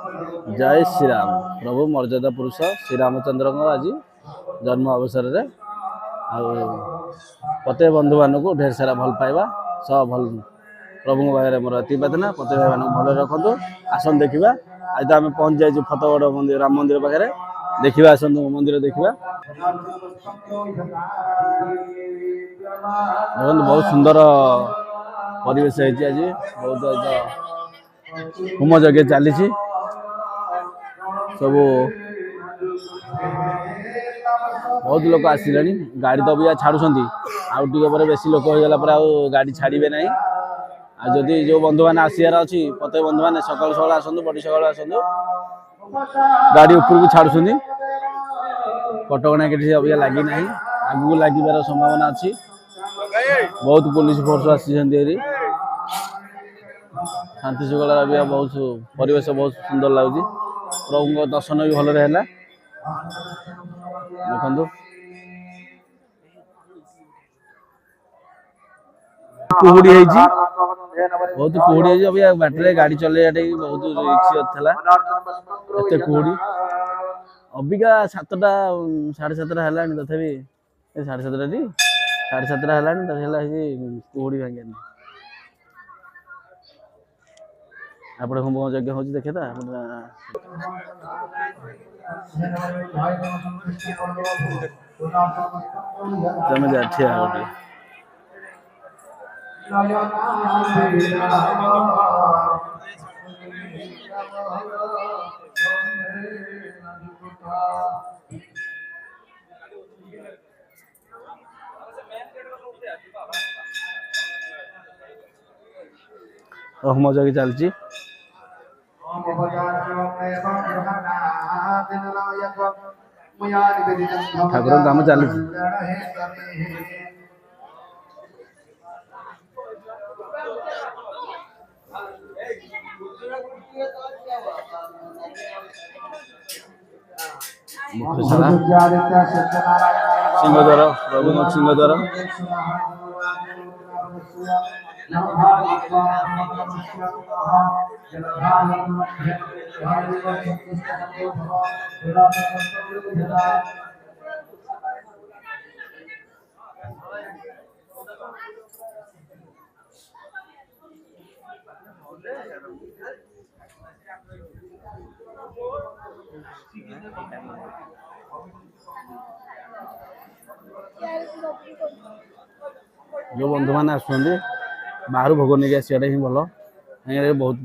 जय श्री राम। प्रभु मर्यादा पुरुष श्री रामचंद्र आज जन्म अवसर में प्रत्येक बंधु मान को ढेर सारा भल पाइबा सब भल प्रभु पाखे मोर अति प्रार्थना। प्रत्येक भाई मान भल रखु आसन देखा। आज तो आम पहुंच जाइए फतेगढ़ मंदिर राम मंदिर पाखे देखा। आसतु मंदिर देखा देखो बहुत सुंदर परिवेश है आज बहुत होम यज्ञ चली सब बहुत लोग आसिले गाड़ी तो भी छाड़ुं आगे बेसी लोक होगा गाड़ी छाड़े ना। जदि जो बंधु मैंने आसार अच्छी प्रत्येक बंधु मैंने सकाल सकाल आसतु बड़ी सकाल आसतु गाड़ी उपरको छाड़ुं कटकणा कि अभी लगी ना आगू लगे संभावना अच्छी। बहुत पुलिस फोर्स आसी शांति शुक्ला भी बहुत परिवेश बहुत सुंदर लगुच। प्रभु दर्शन भी भल है देखु कुहुड़ी बहुत कुहुड़ी अभी बाटर गाड़ी चलने बहुत रिक्स था कुहुड़ी अबिका 7टा 7:30 है तथापि 7:30 टी 7:30 है कुहुड़ी भांगे आप होम यज्ञ हो देखे तमें जा ठिया गोटे होम यज्ञ चलती ठाकुर काम चली मुख्यशाला सिंहद्वार रघुनाथ सिंहद्वार जो बंधु मैंने आसुँच बाहर भोग नहीं आसा ही भल बहुत